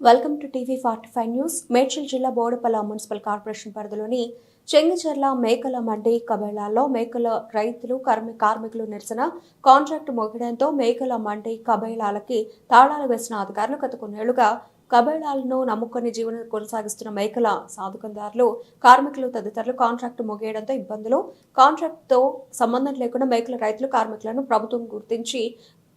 Welcome to టీవీ45 news. Medchal జిల్లా Boduppal municipal corporation పరిధిలోని చెంగిచెర్ల మేకల మండి కబేళాల్లో మేకల రైతులు కార్మికులు నిరసన కాంట్రాక్టు ముగియడంతో మేకల మండి కబేళాలకి తాళాలు వేసిన అధికారులు గత కొన్నేళ్లుగా కబేళాలను నమ్ముకొని జీవనం కొనసాగిస్తున్న మేకల సాధుకందారులు కార్మికులు తదితరులు కాంట్రాక్టు ముగియడంతో ఇబ్బందులు. కాంట్రాక్టుతో సంబంధం లేకుండా మేకల రైతులు కార్మికులను ప్రభుత్వం గుర్తించి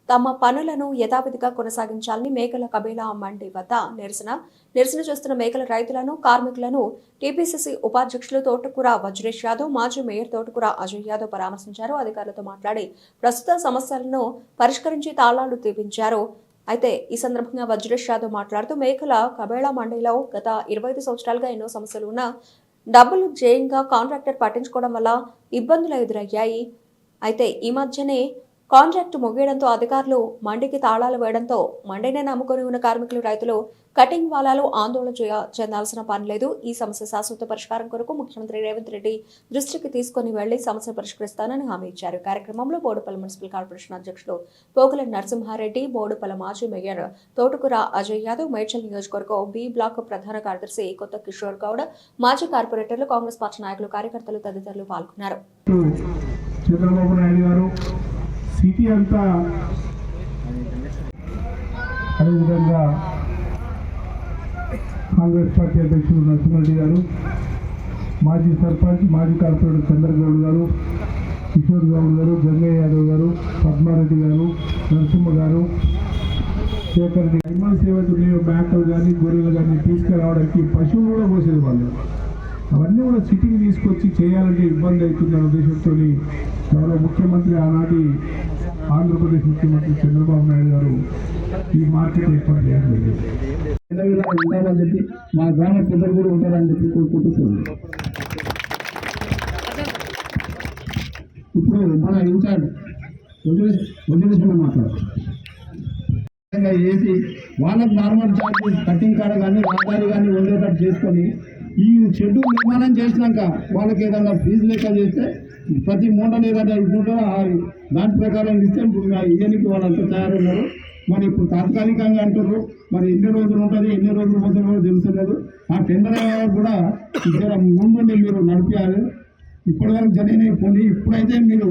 తమ పనులను యథావిధిగా కొనసాగించాలని మేకల కబేళా మండి వద్ద నిరసన చేస్తున్న మేకల రైతులను కార్మికులను టీపీసీసీ ఉపాధ్యక్షులు తోటకూర వజ్రేష్ యాదవ్, మాజీ మేయర్ తోటకూర అజయ్ యాదవ్ పరామర్శించారు. అధికారులతో మాట్లాడి ప్రస్తుత సమస్యలను పరిష్కరించి తాళాలు తీపించారు. అయితే ఈ సందర్భంగా వజ్రేష్ యాదవ్ మాట్లాడుతూ మేకల కబేళా మండలిలో గత 25 సంవత్సరాలుగా ఎన్నో సమస్యలు ఉన్నా డబ్బులు జయంగా కాంట్రాక్టర్ పట్టించుకోవడం వల్ల ఇబ్బందులు ఎదురయ్యాయి. అయితే ఈ మధ్యనే కాంట్రాక్టు ముగియడంతో అధికారులు మండికి తాళాలు వేయడంతో మండినే నమ్ముకొని ఉన్న కార్మికులు రైతులు కటింగ్ వాలాలు ఆందోళన చెందాల్సిన పని లేదు. ఈ సమస్య శాశ్వత పరిష్కారం కొరకు ముఖ్యమంత్రి రేవంత్ రెడ్డి దృష్టికి తీసుకుని వెళ్లి సమస్య పరిష్కరిస్తానని హామీ ఇచ్చారు. కార్యక్రమంలో బోడుపల్ల మున్సిపల్ కార్పొరేషన్ అధ్యక్షులు పోగుల నరసింహారెడ్డి, బోడుపల్ల మాజీ మేయర్ తోటకూర అజయ్ యాదవ్, మేడ్చల్ నియోజకవర్గం బి బ్లాక్ ప్రధాన కార్యదర్శి కొత్త కిషోర్ గౌడ్, మాజీ కార్పొరేటర్లు, కాంగ్రెస్ పార్టీ నాయకులు, కార్యకర్తలు తదితరులు పాల్గొన్నారు. సిటీ అంతా అదేవిధంగా కాంగ్రెస్ పార్టీ అధ్యక్షులు నరసింహారెడ్డి గారు, మాజీ సర్పంచ్, మాజీ కార్పొరేటర్ చంద్రగౌడ్ గారు, కిషోర్ గౌడ్ గారు, గంగయ్య యాదవ్ గారు, పద్మారెడ్డి గారు, నరసింహ గారు, శేఖర్ రెడ్డి, అనిమల్స్ ఏవైతే ఉన్నాయో మేకలు కానీ గొర్రెలు కానీ తీసుకురావడానికి పశువులు కూడా పోసేది వాళ్ళు. అవన్నీ కూడా సిటీకి తీసుకొచ్చి చేయాలంటే ఇబ్బంది అవుతుందన్న ఉద్దేశంతో గౌరవ ముఖ్యమంత్రి ఆనాటి ఆంధ్రప్రదేశ్ ముఖ్యమంత్రి చంద్రబాబు నాయుడు గారు ఈ మార్కెట్ ఏర్పాటు చేయడం ఉండాలని చెప్పి మా గ్రామ పెద్దలు కూడా ఉంటారని చెప్పి కోరుకుంటున్నాను. ఇప్పుడు మన ఇన్ఛార్జ్ వదిలేసిన మాట్లాడారు చేసి వాళ్ళకి నార్మల్ చార్జెస్ కటింగ్ కాడ కానీ వ్యాపారి కానీ ఉండేటట్టు చేసుకొని ఈ షెడ్యూల్ నిర్మాణం చేసినాక వాళ్ళకి ఏదైనా ఫీజు లెక్క చేస్తే ప్రతి మూటలు ఏదైనా ఇస్తుంటో దాని ప్రకారం ఇస్తే ఇయ్యనికి వాళ్ళంతా తయారున్నారు. మరి ఇప్పుడు తాత్కాలికంగా అంటారు, మరి ఎన్ని రోజులు ఉంటుంది ఎన్ని రోజులు పోతుందో తెలుస్తున్నారు. ఆ టెండర్ కూడా ముందు మీరు నడిపించాలి. ఇప్పటి వరకు జరిగినాయి పోనీ, ఇప్పుడైతే మీరు